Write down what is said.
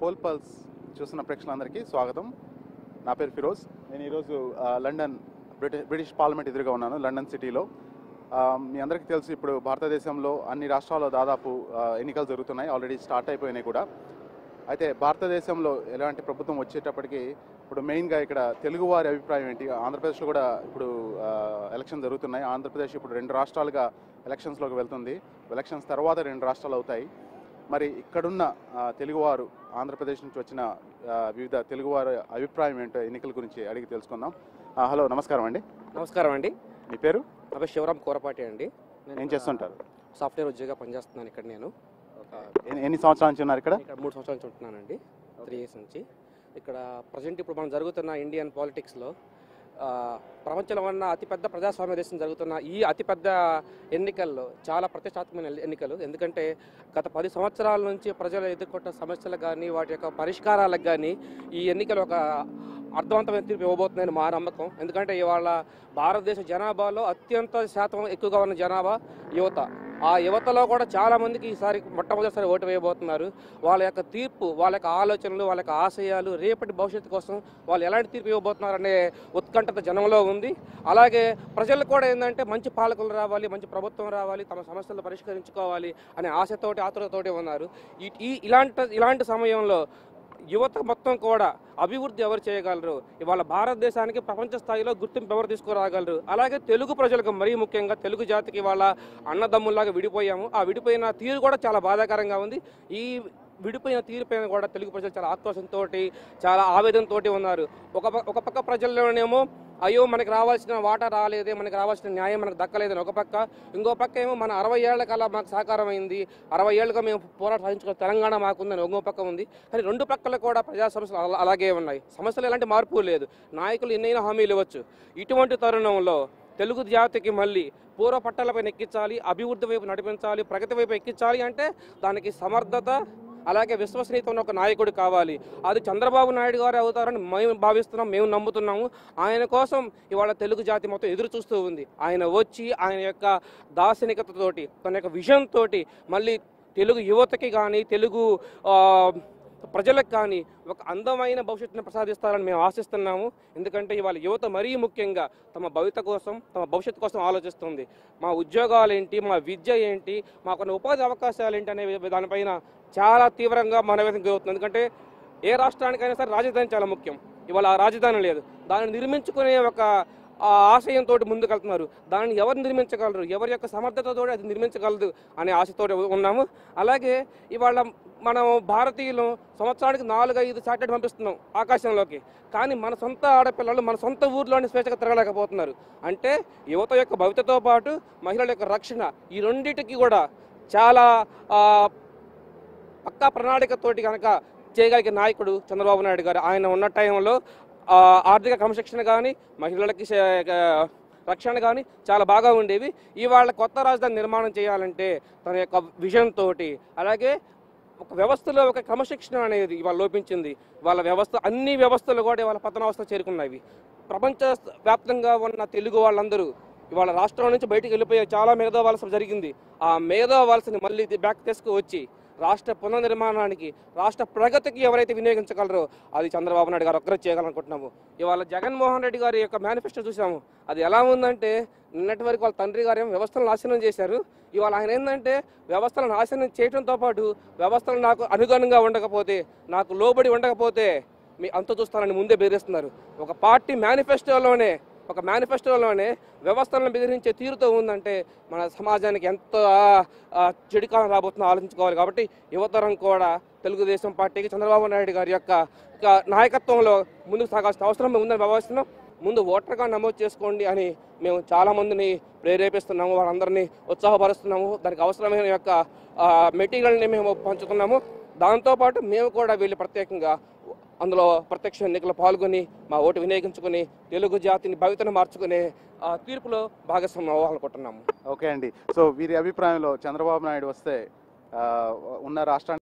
Poll pulse చూస్తున్న ప్రేక్షకులందరికీ స్వాగతం. నా పేరు ఫిరోజ్. నేను ఈరోజు లండన్ బ్రిటిష్ పార్లమెంట్ ఎదురుగా ఉన్నాను, లండన్ సిటీలో. మీ అందరికీ తెలుసు, ఇప్పుడు భారతదేశంలో అన్ని రాష్ట్రాల్లో దాదాపు ఎన్నికలు జరుగుతున్నాయి, ఆల్రెడీ స్టార్ట్ అయిపోయినాయి కూడా. అయితే భారతదేశంలో ఎలాంటి ప్రభుత్వం వచ్చేటప్పటికి ఇప్పుడు మెయిన్గా ఇక్కడ తెలుగువారి అభిప్రాయం ఏంటి? ఆంధ్రప్రదేశ్లో కూడా ఇప్పుడు ఎలక్షన్ జరుగుతున్నాయి. ఆంధ్రప్రదేశ్ ఇప్పుడు 2 రాష్ట్రాలుగా ఎలక్షన్స్లోకి వెళ్తుంది. ఎలక్షన్స్ తర్వాత 2 రాష్ట్రాలు అవుతాయి. మరి ఇక్కడున్న తెలుగువారు, ఆంధ్రప్రదేశ్ నుంచి వచ్చిన వివిధ తెలుగువారి అభిప్రాయం ఏంటో ఎన్నికల గురించి అడిగి తెలుసుకుందాం. హలో, నమస్కారం అండి. నమస్కారం అండి. మీ పేరు? అవి శివరాం కోరపాటి అండి. ఏం చేస్తుంటారు? సాఫ్ట్వేర్ ఉద్యోగంగా పనిచేస్తున్నాను ఇక్కడ. నేను ఎన్ని సంవత్సరాల నుంచి ఉన్నారు ఇక్కడ? 3 సంవత్సరాల నుంచి ఉంటున్నానండి, 3 years నుంచి ఇక్కడ. ప్రజెంట్ ఇప్పుడు మనం జరుగుతున్న ఇండియన్ పాలిటిక్స్లో ప్రపంచంలో ఉన్న అతిపెద్ద ప్రజాస్వామ్య దేశం జరుగుతున్న ఈ అతిపెద్ద ఎన్నికల్లో చాలా ప్రతిష్టాత్మకమైన ఎన్నికలు. ఎందుకంటే గత 10 సంవత్సరాల నుంచి ప్రజలు ఎదుర్కొంటున్న సమస్యలకు కానీ వాటి యొక్క పరిష్కారాలకు కానీ ఈ ఎన్నికలు ఒక అర్థవంతమైన తీర్పు ఇవ్వబోతున్నాయని మా నమ్మకం. ఎందుకంటే ఇవాళ భారతదేశ జనాభాలో అత్యంత శాతం ఎక్కువగా ఉన్న జనాభా యువత. ఆ యువతలో కూడా చాలామందికి ఈసారి మొట్టమొదటిసారి ఓటు వేయబోతున్నారు. వాళ్ళ యొక్క తీర్పు, వాళ్ళ యొక్క ఆలోచనలు, వాళ్ళ యొక్క ఆశయాలు, రేపటి భవిష్యత్తు కోసం వాళ్ళు ఎలాంటి తీర్పు ఇవ్వబోతున్నారు అనే ఉత్కంఠత జనంలో ఉంది. అలాగే ప్రజలు కూడా ఏంటంటే మంచి పాలకులు రావాలి, మంచి ప్రభుత్వం రావాలి, తమ సమస్యలు పరిష్కరించుకోవాలి అనే ఆశతోటి, ఆతురతోటి ఉన్నారు. ఇలాంటి సమయంలో యువత మొత్తం కూడా అభివృద్ధి ఎవరు చేయగలరు? ఇవాళ భారతదేశానికి ప్రపంచ స్థాయిలో గుర్తింపు ఎవరు తీసుకురాగలరు? అలాగే తెలుగు ప్రజలకు, మరీ ముఖ్యంగా తెలుగు జాతికి ఇవాళ అన్నదమ్ముల్లాగా విడిపోయాము. ఆ విడిపోయిన తీరు కూడా చాలా బాధాకరంగా ఉంది. ఈ విడిపోయిన తీరుపైన కూడా తెలుగు ప్రజలు చాలా ఆక్రోశంతో, చాలా ఆవేదనతో ఉన్నారు. ఒక పక్క ప్రజల్లోనేమో అయ్యో మనకి రావాల్సిన వాటా రాలేదే, మనకి రావాల్సిన న్యాయం మనకు దక్కలేదని ఒక పక్క, ఇంకో పక్క ఏమో మన 60 ఏళ్ల కల్లా మాకు సాకారం అయింది, 60 ఏళ్ళుగా మేము పోరాటం సాధించుకున్న తెలంగాణ మాకుందని ఇంకో పక్క ఉంది. కానీ 2 పక్కల కూడా ప్రజా సమస్యలు అలాగే ఉన్నాయి. సమస్యలు ఎలాంటి మార్పు లేదు. నాయకులు ఎన్నైనా హామీలు ఇవ్వచ్చు. ఇటువంటి తరుణంలో తెలుగు జాతికి మళ్ళీ పూర్వ పట్టాలపై ఎక్కించాలి, అభివృద్ధి వైపు నడిపించాలి, ప్రగతి వైపు ఎక్కించాలి అంటే దానికి సమర్థత, అలాగే విశ్వసనీయత ఉన్న ఒక నాయకుడు కావాలి. అది చంద్రబాబు నాయుడు గారు అవుతారని మేము భావిస్తున్నాం, మేము నమ్ముతున్నాము. ఆయన కోసం ఇవాళ తెలుగు జాతి మొత్తం ఎదురు చూస్తూ ఉంది. ఆయన వచ్చి ఆయన యొక్క దార్శనికతతోటి, తన యొక్క విజన్ తోటి మళ్ళీ తెలుగు యువతకి కానీ, తెలుగు ప్రజలకు కానీ ఒక అందమైన భవిష్యత్తును ప్రసాదిస్తారని మేము ఆశిస్తున్నాము. ఎందుకంటే ఇవాళ యువత మరీ ముఖ్యంగా తమ భవిష్యత్తు కోసం ఆలోచిస్తుంది. మా ఉద్యోగాలు ఏంటి, మా విద్య ఏంటి, మాకున్న ఉపాధి అవకాశాలు ఏంటి అనే దానిపైన చాలా తీవ్రంగా మనవేదన జరుగుతుంది. ఎందుకంటే ఏ రాష్ట్రానికైనా సరే రాజధాని చాలా ముఖ్యం. ఇవాళ ఆ రాజధాని లేదు. దాన్ని నిర్మించుకునే ఒక ఆశయంతో ముందుకెళ్తున్నారు. దానిని ఎవరు నిర్మించగలరు, ఎవరి యొక్క సమర్థతతో అది నిర్మించగలదు అనే ఆశతో ఉన్నాము. అలాగే ఇవాళ మనం భారతీయులు సంవత్సరానికి 4-5 శాటిలైట్ పంపిస్తున్నాం ఆకాశంలోకి. కానీ మన సొంత ఆడపిల్లలు మన సొంత ఊర్లోని స్వేచ్ఛగా తిరగలేకపోతున్నారు. అంటే యువత యొక్క భవితతో పాటు మహిళల యొక్క రక్షణ, ఈ రెండింటికి కూడా చాలా పక్కా ప్రణాళికతోటి కనుక చేయగలిగే నాయకుడు చంద్రబాబు నాయుడు గారు. ఆయన ఉన్న టైంలో ఆర్థిక క్రమశిక్షణ కానీ, మహిళలకి రక్షణ కానీ చాలా బాగా ఉండేవి. ఇవాళ కొత్త రాజధాని నిర్మాణం చేయాలంటే తన యొక్క విజన్ తోటి, అలాగే ఒక వ్యవస్థలో ఒక క్రమశిక్షణ అనేది ఇవాళ లోపించింది. వాళ్ళ వ్యవస్థ, అన్ని వ్యవస్థలు కూడా ఇవాళ పతనావస్థ చేరుకున్నవి. ప్రపంచ వ్యాప్తంగా ఉన్న తెలుగు వాళ్ళందరూ ఇవాళ రాష్ట్రం నుంచి బయటికి వెళ్ళిపోయే చాలా మేధోవలస జరిగింది. ఆ మేధోవలసని మళ్ళీ బ్యాక్ తీసుకువచ్చి రాష్ట్ర పునర్నిర్మాణానికి, రాష్ట్ర ప్రగతికి ఎవరైతే వినియోగించగలరో అది చంద్రబాబు నాయుడు గారు ఒక్కరే చేయాలనుకుంటున్నాము. ఇవాళ జగన్మోహన్ రెడ్డి గారి యొక్క మేనిఫెస్టో చూసాము. అది ఎలా ఉందంటే, నిన్నటి వరకు వాళ్ళ తండ్రి గారు ఏమో వ్యవస్థలను నాశనం చేశారు. ఇవాళ ఆయన ఏంటంటే వ్యవస్థలను నాశనం చేయడంతో పాటు వ్యవస్థలు నాకు అనుగుణంగా ఉండకపోతే, నాకు లోబడి ఉండకపోతే మీ అంత చూస్తానని ముందే బెదిరిస్తున్నారు. ఒక పార్టీ మేనిఫెస్టోలోనే వ్యవస్థలను బెదిరించే తీరుతో ఉందంటే మన సమాజానికి ఎంత చెడుకాలం రాబోతుందో ఆలోచించుకోవాలి. కాబట్టి యువతరం కూడా తెలుగుదేశం పార్టీకి, చంద్రబాబు నాయుడు గారి యొక్క నాయకత్వంలో ముందుకు సాగాల్సిన అవసరం ఉందని భావిస్తున్నాం. ముందు ఓటర్గా నమోదు చేసుకోండి అని మేము చాలామందిని ప్రేరేపిస్తున్నాము, వాళ్ళందరినీ ఉత్సాహపరుస్తున్నాము. దానికి అవసరమైన యొక్క మెటీరియల్ని మేము పంచుతున్నాము. దాంతోపాటు మేము కూడా వీళ్ళు ప్రత్యేకంగా అందులో ప్రత్యక్ష ఎన్నికలు పాల్గొని మా ఓటు వినియోగించుకుని తెలుగు జాతిని భవితను మార్చుకునే తీర్పులో భాగస్వామ్యం అవ్వాలనుకుంటున్నాము. ఓకే అండి. సో వీరి అభిప్రాయంలో చంద్రబాబు నాయుడు వస్తే ఉన్న రాష్ట్రాన్ని